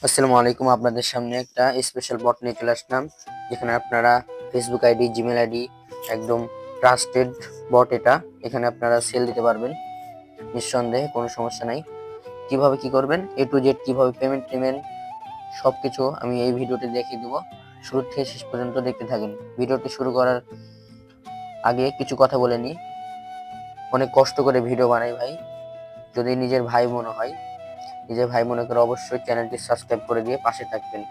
আসসালামু আলাইকুম। আপনাদের সামনে একটা স্পেশাল বট নিয়ে চলে আসলাম, যেখানে আপনারা ফেসবুক আইডি, জিমেল আইডি, একদম ট্রাস্টেড বট এটা। এখানে আপনারা সেল দিতে পারবেন নিঃসন্দেহে, কোনো সমস্যা নাই। কিভাবে কি করবেন, এ টু জেড, কিভাবে পেমেন্ট নেবেন, সবকিছু আমি এই ভিডিওতে দেখিয়ে দেবো। শুরু থেকে শেষ পর্যন্ত দেখতে থাকেন। ভিডিওটি শুরু করার আগে কিছু কথা বলে নিই। অনেক কষ্ট করে ভিডিও বানাই ভাই। যদি নিজের ভাই মনে হয়, নিজের ভাই মনে করে অবশ্যই চ্যানেলটি সাবস্ক্রাইব করে দিয়ে পাশে থাকবেন।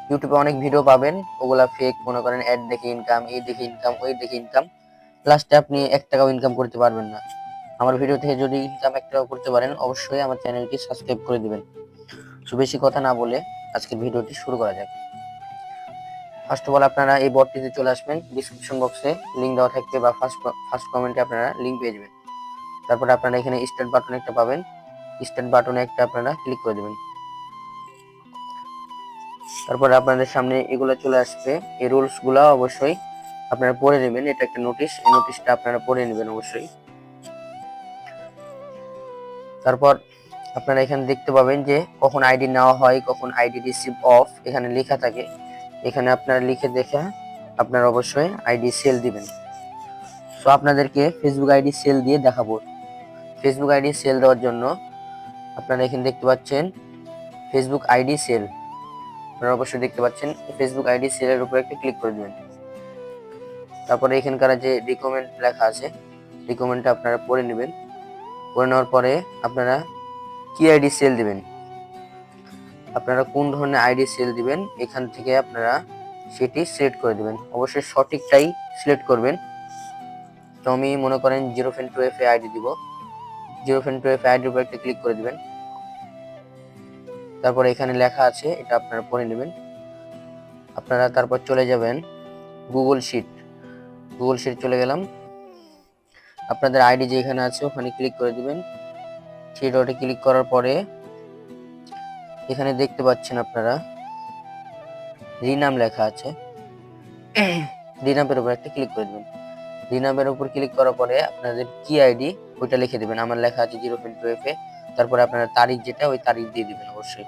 ইউটিউবে অনেক ভিডিও পাবেন, ওগুলা ফেক, মনে করেন অ্যাড দেখে ইনকাম, এই দেখে ইনকাম, ওই দেখে ইনকাম, লাস্টে আপনি 1 টাকাও ইনকাম করতে পারবেন না। আমার ভিডিও থেকে যদি ইনকাম 1 টাকা করতে পারেন, অবশ্যই আমার চ্যানেলটি সাবস্ক্রাইব করে দিবেন। সো বেশি কথা না বলে আজকের ভিডিওটি শুরু করা যাক। ফার্স্ট অফ অল আপনারা এই বটটিতে চলে আসবেন। ডিসক্রিপশন বক্সে লিঙ্ক দেওয়া থাকবে, বা ফার্স্ট কমেন্টে আপনারা লিঙ্ক পেয়ে যাবেন। তারপরে আপনারা এখানে স্টার্ট বাটন একটা পাবেন, স্টার্ট বাটনে একটা আপনারা ক্লিক করে দেবেন। তারপরে আপনাদের সামনে এগুলো চলে আসবে। এই রুলস গুলা অবশ্যই আপনারা পড়ে নেবেন। এটা একটা নোটিশ, এই নোটিশটা আপনারা পড়ে নেবেন অবশ্যই। তারপর আপনারা এখানে দেখতে পাবেন যে কখন আইডি নেওয়া হয়, কখন আইডি রিসিভ অফ, এখানে লেখা থাকে। এখানে আপনারা লিখে দেখে আপনারা অবশ্যই আইডি সেল দিবেন। সো আপনাদেরকে ফেসবুক আইডি সেল দিয়ে দেখাবো। ফেসবুক আইডি সেল দেওয়ার জন্য আপনারা এখানে দেখতে পাচ্ছেন ফেসবুক আইডি সেল, আপনারা অবশ্যই দেখতে পাচ্ছেন। ফেসবুক আইডি সেলের উপর একটা ক্লিক করে দিবেন। তারপরে এখানকার যে রিকমেন্ড লেখা আছে, রিকমেন্ডটা আপনারা পড়ে নেবেন। পড়ে নেওয়ার পরে আপনারা কি আইডি সেল দিবেন, আপনারা কোন ধরনের আইডি সেল দিবেন, এখান থেকে আপনারা সেটি সিলেক্ট করে দিবেন। অবশ্যই সঠিকটাই সিলেক্ট করবেন। তো আমি মনে করেন জিরোফেন2f এ আইডি দিব। জিরোফেন2f আইডির উপর একটা ক্লিক করে দিবেন। তারপরে এখানে লেখা আছে, এটা আপনারা পড়ে নেবেন। আপনারা তারপর চলে যাবেন গুগল শিট। গুগল শিট চলে গেলাম। আপনাদের আইডি যেখানে আছে ওখানে ক্লিক করে দিবেন। থ্রি ডটে ক্লিক করার পরে এখানে দেখতে পাচ্ছেন আপনারা রিনাম লেখা আছে, রিনামের উপর একটা ক্লিক করে দিবেন। রিনামের উপর ক্লিক করার পরে আপনাদের কি আইডি ওইটা লিখে দিবেন। আমার লেখা আছে জিরোফেন2f এ। তারপরে আপনারা তারিখ যেটা, ওই তারিখ দিয়ে দিবেন অবশ্যই।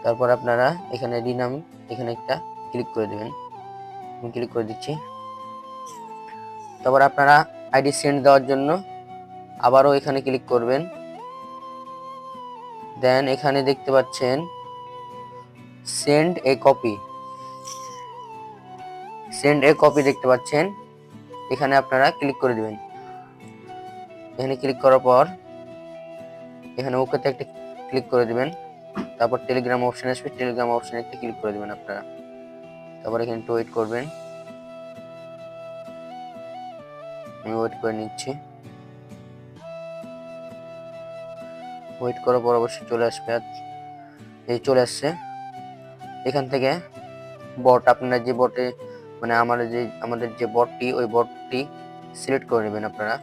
তারপর আপনারা এখানে রিনাম, এখানে একটা ক্লিক করে দিবেন। আমি ক্লিক করে দিচ্ছি। তারপর আপনারা আইডি সেন্ড দেওয়ার জন্য আবারও এখানে ক্লিক করবেন। দেন এখানে দেখতে পাচ্ছেন সেন্ড এ কপি, সেন্ড এ কপি দেখতে পাচ্ছেন। এখানে আপনারা ক্লিক করে দিবেন। এখানে ক্লিক করার পর এখানে ওকেতে একটা ক্লিক করে দিবেন। তারপর টেলিগ্রাম অপশন আসবে, টেলিগ্রাম অপশনে একটা ক্লিক করে দিবেন আপনারা। তারপর এখানে একটু ওয়েট করবেন, আমি ওয়েট করে নিচ্ছি। ওয়েট করার পর অবশ্যই চলে আসবে। এই চলে আসছে। এখান থেকে বট, আপনারা যে বটে, মানে আমাদের যে বটটি, ওই বটটি সিলেক্ট করে নেবেন আপনারা।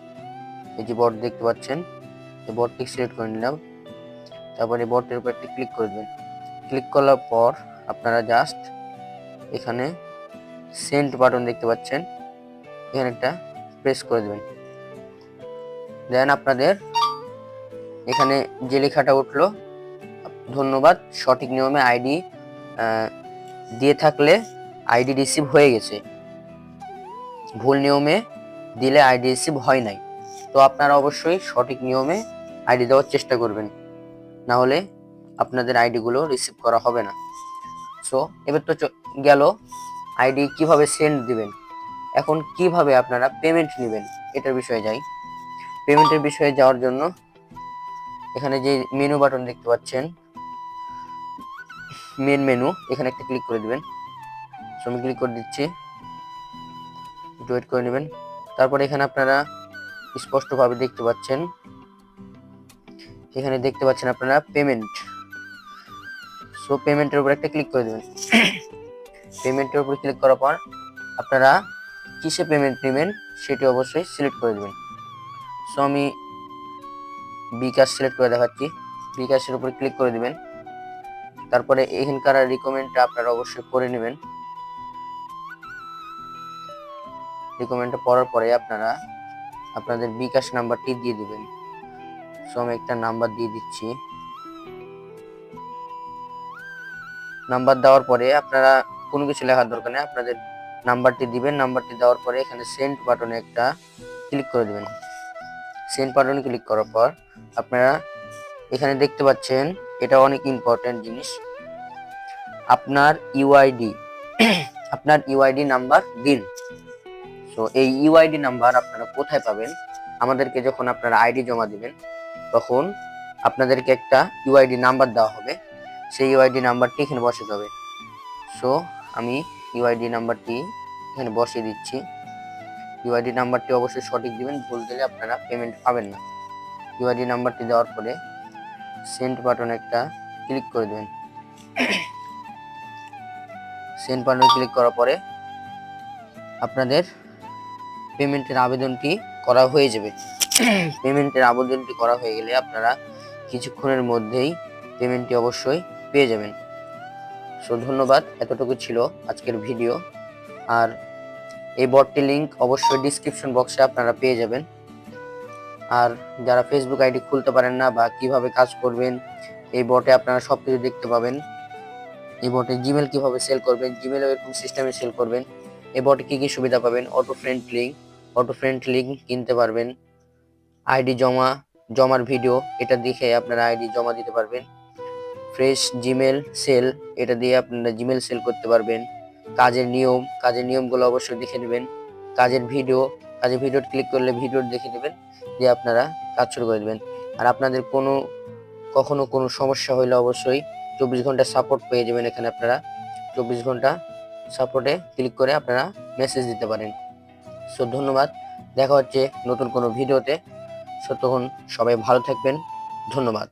এই যে বট দেখতে পাচ্ছেন, এই বটটি সিলেক্ট করে নিলাম। তারপর এই বটের উপর একটা ক্লিক করে দেবেন। ক্লিক করার পর আপনারা জাস্ট এখানে সেন্ড বাটন দেখতে পাচ্ছেন, এখানে একটা প্রেস করে দেবেন। দেন আপনাদের এখানে যে লেখাটা উঠলো, ধন্যবাদ, সঠিক নিয়মে আইডি দিয়ে থাকলে আইডি রিসিভ হয়ে গেছে, ভুল নিয়মে দিলে আইডি রিসিভ হয় নাই। তো আপনারা অবশ্যই সঠিক নিয়মে আইডি দেওয়ার চেষ্টা করবেন, না হলে আপনাদের আইডি গুলো রিসিভ করা হবে না। সো এবার তো গেল আইডি কিভাবে সেন্ড দিবেন। এখন কিভাবে আপনারা পেমেন্ট নেবেন, এটার বিষয়ে যাই। পেমেন্টের বিষয়ে যাওয়ার জন্য এখানে যে মেনু বাটন দেখতে পাচ্ছেন, মেন মেনু, এখানে একটা ক্লিক করে দিবেন। সো আমি ক্লিক করে দিচ্ছি, একটু ওয়েট করে নেবেন। তারপরে এখানে আপনারা স্পষ্টভাবে দেখতে পাচ্ছেন, এখানে দেখতে পাচ্ছেন আপনারা পেমেন্ট। সো পেমেন্টের উপর একটা ক্লিক করে দেবেন। পেমেন্টের উপর ক্লিক করার পর আপনারা কিসে পেমেন্ট নেবেন সেটি অবশ্যই সিলেক্ট করে দেবেন। সো আমি বিকাশ সিলেক্ট করে দেখাচ্ছি। বিকাশের উপর ক্লিক করে দিবেন। তারপরে এখানকার রিকমেন্ডটা আপনারা অবশ্যই পড়ে নেবেন। রিকমেন্ডটা পড়ার পরে আপনারা আপনাদের বিকাশ নাম্বারটি দিয়ে দিবেন। সো আমি একটা নাম্বার দিয়ে দিচ্ছি। নাম্বার দেওয়ার পরে আপনারা কোনো কিছু লেখার দরকার নেই, আপনাদের নাম্বারটি দিবেন। নাম্বারটি দেওয়ার পরে এখানে সেন্ড বাটনে একটা ক্লিক করে দিবেন। সেন্ড বাটনে ক্লিক করার পর আপনারা এখানে দেখতে পাচ্ছেন, এটা অনেক ইম্পর্টেন্ট জিনিস, আপনার ইউআইডি আপনার ইউআইডি নাম্বার দিন। তো এই ইউআইডি নাম্বার আপনারা কোথায় পাবেন? আমাদেরকে যখন আপনারা আইডি জমা দিবেন তখন আপনাদেরকে একটা ইউআইডি নাম্বার দেওয়া হবে, সেই ইউআইডি নাম্বারটি এখানে বসাতে হবে। সো আমি ইউআইডি নাম্বারটি এখানে বসিয়ে দিচ্ছি। ইউআইডি নাম্বারটি অবশ্যই সঠিক দিবেন, ভুল দিলে আপনারা পেমেন্ট পাবেন না। ইউআইডি নাম্বারটি দেওয়ার পরে সেন্ড বাটনে একটা ক্লিক করে দেবেন। সেন্ড বাটনে ক্লিক করার পরে আপনাদের পেমেন্টের আবেদনটি করা হয়ে যাবে। পেমেন্টের আবেদনটি করা হয়ে গেলে আপনারা কিছুক্ষণের মধ্যেই পেমেন্টটি অবশ্যই পেয়ে যাবেন। সো ধন্যবাদ, এতটুকু ছিল আজকের ভিডিও। আর এই বটটি লিংক অবশ্যই ডিসক্রিপশন বক্সে আপনারা পেয়ে যাবেন। আর যারা ফেসবুক আইডি খুলতে পারেন না বা কিভাবে কাজ করবেন, এই বটে আপনারা সবকিছু দেখতে পাবেন। এই বটে জিমেল কিভাবে সেল করবেন, জিমেলও এরকম সিস্টেমে সেল করবেন। এই বটে কি কি সুবিধা পাবেন, অটো ফ্রেন্ড লিঙ্ক কিনতে পারবেন, আইডি জমার ভিডিও, এটা দেখে আপনারা আইডি জমা দিতে পারবেন। ফ্রেশ জিমেল সেল, এটা দিয়ে আপনারা জিমেল সেল করতে পারবেন। কাজের নিয়মগুলো অবশ্যই দেখে নেবেন। কাজের ভিডিও ক্লিক করলে ভিডিও দেখে নেবেন, দিয়ে আপনারা কাজ শুরু করে দেবেন। আর আপনাদের কখনো কোনো সমস্যা হলে অবশ্যই 24 ঘন্টা সাপোর্ট পেয়ে যাবেন। এখানে আপনারা 24 ঘন্টা সাপোর্টে ক্লিক করে আপনারা মেসেজ দিতে পারেন। সো ধন্যবাদ, দেখা হচ্ছে নতুন কোনো ভিডিওতে। ততক্ষণ সবাই ভালো থাকবেন, ধন্যবাদ।